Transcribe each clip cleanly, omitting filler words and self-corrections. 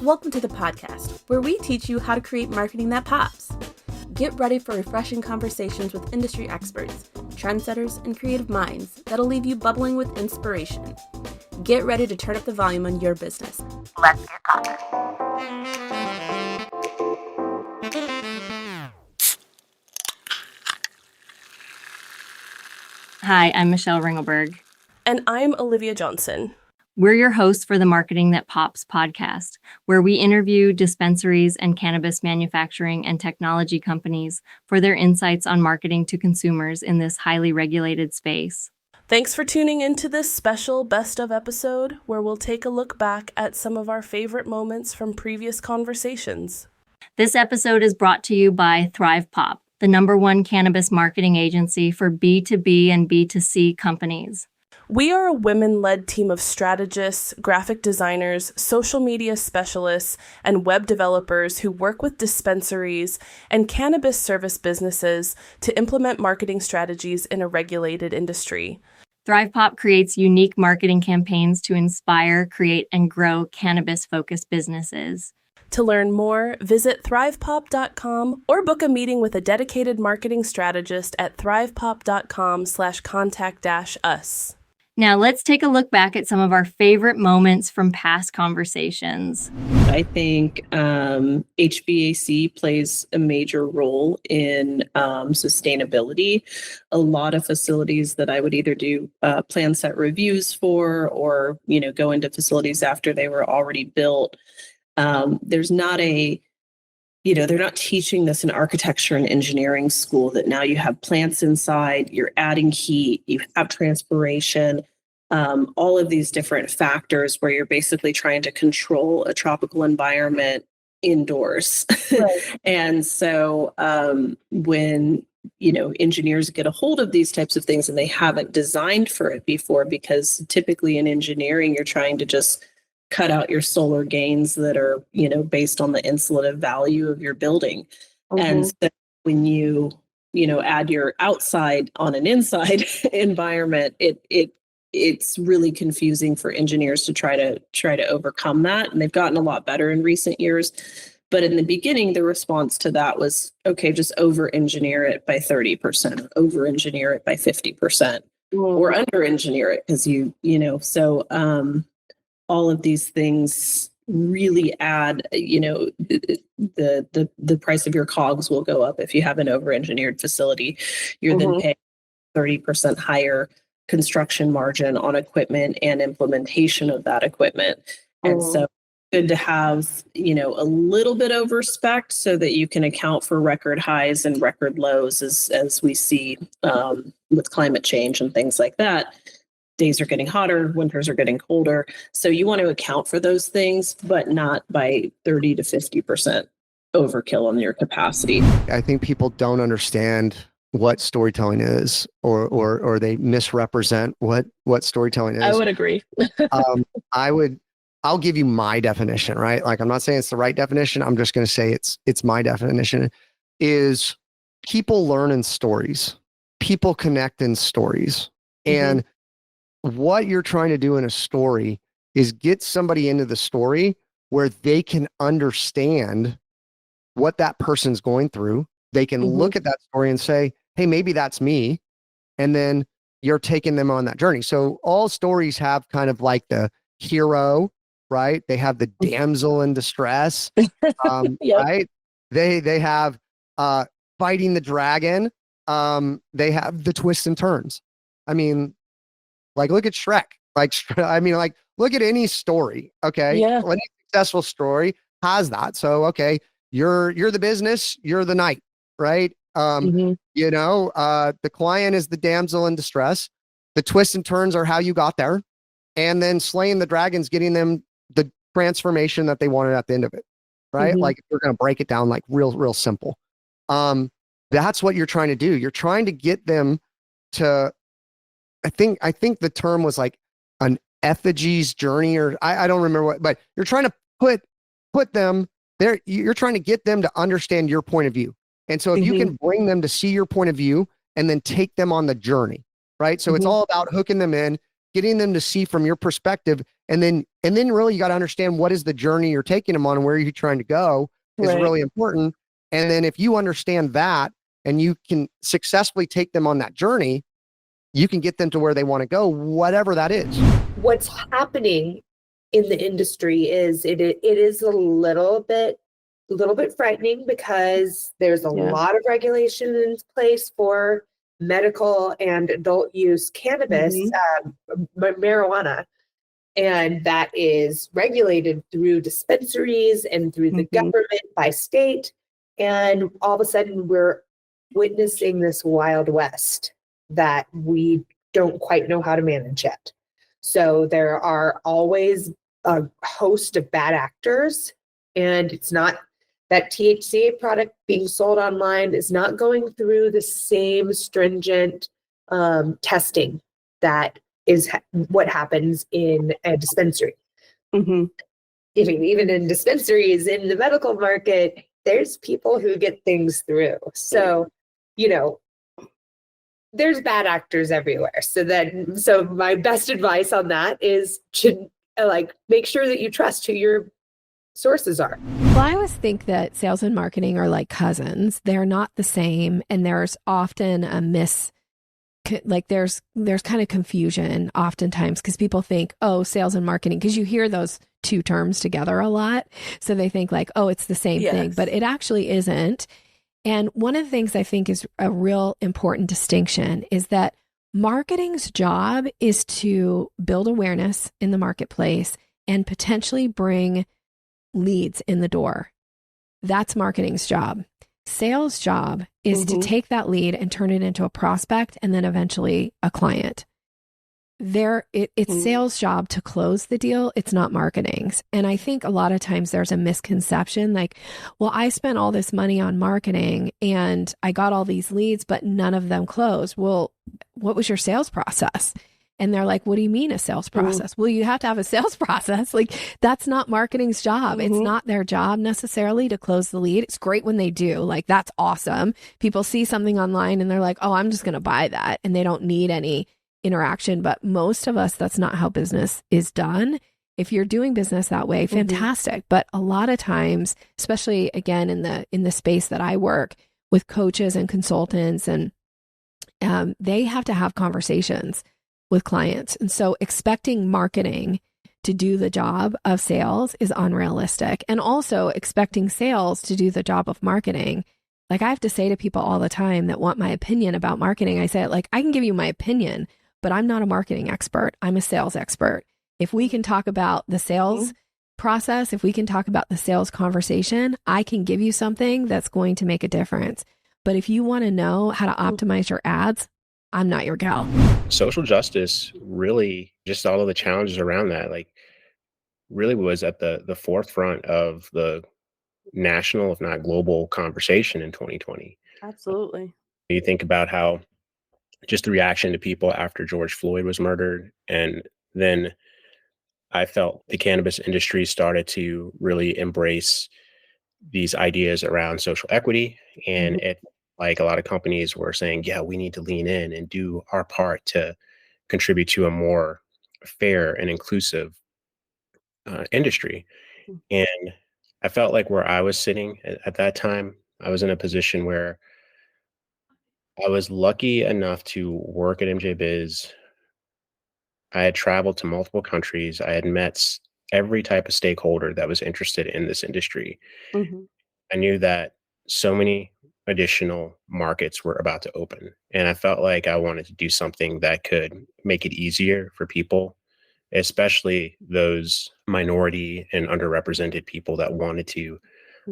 Welcome to the podcast, where we teach you how to create marketing that pops. Get ready for refreshing conversations with industry experts, trendsetters, and creative minds that'll leave you bubbling with inspiration. Get ready to turn up the volume on your business. Let's get popping. Hi, I'm Michele Ringelberg. And I'm Olivia Johnson. We're your hosts for the Marketing That Pops podcast, where we interview dispensaries and cannabis manufacturing and technology companies for their insights on marketing to consumers in this highly regulated space. Thanks for tuning into this special Best of episode, where we'll take a look back at some of our favorite moments from previous conversations. This episode is brought to you by ThrivePOP, the #1 cannabis marketing agency for B2B and B2C companies. We are a women-led team of strategists, graphic designers, social media specialists, and web developers who work with dispensaries and cannabis service businesses to implement marketing strategies in a regulated industry. ThrivePOP creates unique marketing campaigns to inspire, create, and grow cannabis-focused businesses. To learn more, visit thrivepop.com or book a meeting with a dedicated marketing strategist at thrivepop.com/contact-us. Now let's take a look back at some of our favorite moments from past conversations. I think HVAC plays a major role in sustainability. A lot of facilities that I would either do plan set reviews for, or go into facilities after they were already built. There's not a they're not teaching this in architecture and engineering school, that now you have plants inside, you're adding heat, you have transpiration, all of these different factors where you're basically trying to control a tropical environment indoors. Right. And so when engineers get a hold of these types of things and they haven't designed for it before, because typically in engineering, you're trying to just cut out your solar gains that are, based on the insulative value of your building. Mm-hmm. And so when you add your outside on an inside environment, it's really confusing for engineers to try to overcome that. And they've gotten a lot better in recent years. But in the beginning, the response to that was, okay, just over-engineer it by 30%, or over-engineer it by 50%, mm-hmm. or under-engineer it, because all of these things really add, the price of your cogs will go up if you have an over-engineered facility. You're mm-hmm. then paying 30% higher construction margin on equipment and implementation of that equipment. Mm-hmm. And so good to have, a little bit of respect so that you can account for record highs and record lows as we see with climate change and things like that. Days are getting hotter, winters are getting colder. So you want to account for those things, but not by 30 to 50% overkill on your capacity. I think people don't understand what storytelling is, or they misrepresent what storytelling is. I would agree. I'll give you my definition, right? Like, I'm not saying it's the right definition. I'm just going to say it's my definition. Is people learn in stories. People connect in stories. Mm-hmm. And what you're trying to do in a story is get somebody into the story where they can understand what that person's going through. They can mm-hmm. look at that story and say, hey, maybe that's me. And then you're taking them on that journey. So all stories have kind of like the hero, right? They have the damsel in distress, yep. Right? They have fighting the dragon. They have the twists and turns. I mean, like, look at Shrek. Look at any story. Okay. Yeah. Any successful story has that. So, okay, you're the business, you're the knight, right? Mm-hmm. The client is the damsel in distress. The twists and turns are how you got there. And then slaying the dragons, getting them the transformation that they wanted at the end of it. Right. Mm-hmm. Like, if you're going to break it down, like real simple. That's what you're trying to do. You're trying to get them to, I think the term was like an effigy's journey, or I don't remember what, but you're trying to put them there. You're trying to get them to understand your point of view. And so if mm-hmm. you can bring them to see your point of view and then take them on the journey, right? So mm-hmm. it's all about hooking them in, getting them to see from your perspective. And then really you got to understand what is the journey you're taking them on and where are you trying to go is really important. And then if you understand that and you can successfully take them on that journey, you can get them to where they want to go, whatever that is. What's happening in the industry is it is a little bit frightening because there's a lot of regulation in place for medical and adult use cannabis, marijuana, and that is regulated through dispensaries and through the government by state. And all of a sudden we're witnessing this Wild West that we don't quite know how to manage yet. So there are always a host of bad actors, and it's not that THCA product being sold online is not going through the same stringent testing that is what happens in a dispensary. Even in dispensaries, in the medical market, there's people who get things through. So, there's bad actors everywhere. So my best advice on that is to make sure that you trust who your sources are. Well, I always think that sales and marketing are like cousins. They're not the same. And there's often there's kind of confusion oftentimes because people think, oh, sales and marketing, because you hear those two terms together a lot. So they think it's the same thing, but it actually isn't. And one of the things I think is a real important distinction is that marketing's job is to build awareness in the marketplace and potentially bring leads in the door. That's marketing's job. Sales job is to take that lead and turn it into a prospect and then eventually a client. It's sales job to close the deal. It's not marketing's. And I think a lot of times there's a misconception well, I spent all this money on marketing and I got all these leads, but none of them closed. Well, what was your sales process? And they're like, what do you mean a sales process? Well, you have to have a sales process. That's not marketing's job. It's not their job necessarily to close the lead. It's great when they do. That's awesome. People see something online and they're like, oh, I'm just going to buy that. And they don't need any interaction. But most of us, that's not how business is done. If you're doing business that way, fantastic. But a lot of times, especially again, in the space that I work with coaches and consultants, and they have to have conversations with clients. And so expecting marketing to do the job of sales is unrealistic. And also expecting sales to do the job of marketing. I have to say to people all the time that want my opinion about marketing, I say, I can give you my opinion, but I'm not a marketing expert. I'm a sales expert. If we can talk about the sales process, if we can talk about the sales conversation, I can give you something that's going to make a difference. But if you want to know how to optimize your ads, I'm not your gal. Social justice, really, just all of the challenges around that, really was at the forefront of the national, if not global, conversation in 2020. Absolutely. You think about how just the reaction to people after George Floyd was murdered. And then I felt the cannabis industry started to really embrace these ideas around social equity. And it, a lot of companies were saying, yeah, we need to lean in and do our part to contribute to a more fair and inclusive industry. And I felt like where I was sitting at that time, I was in a position where I was lucky enough to work at MJ Biz. I had traveled to multiple countries. I had met every type of stakeholder that was interested in this industry. I knew that so many additional markets were about to open. And I felt like I wanted to do something that could make it easier for people, especially those minority and underrepresented people that wanted to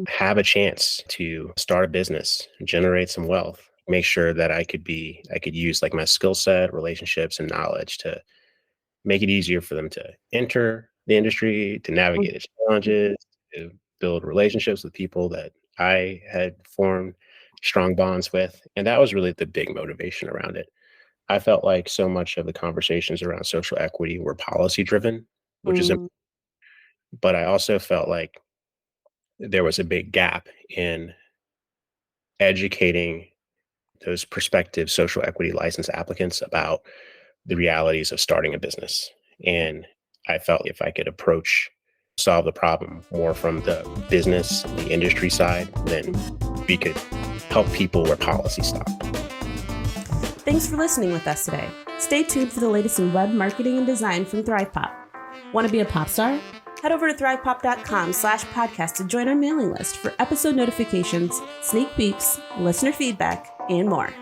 have a chance to start a business, generate some wealth, make sure that I could use my skill set, relationships, and knowledge to make it easier for them to enter the industry, to navigate its challenges, to build relationships with people that I had formed strong bonds with. And that was really the big motivation around it. I felt like so much of the conversations around social equity were policy driven, which is, but I also felt like there was a big gap in educating those prospective social equity license applicants about the realities of starting a business. And I felt if I could solve the problem more from the business, the industry side, then we could help people where policy stopped. Thanks for listening with us today. Stay tuned for the latest in web marketing and design from ThrivePOP. Want to be a pop star? Head over to thrivepop.com/podcast to join our mailing list for episode notifications, sneak peeks, listener feedback, and more.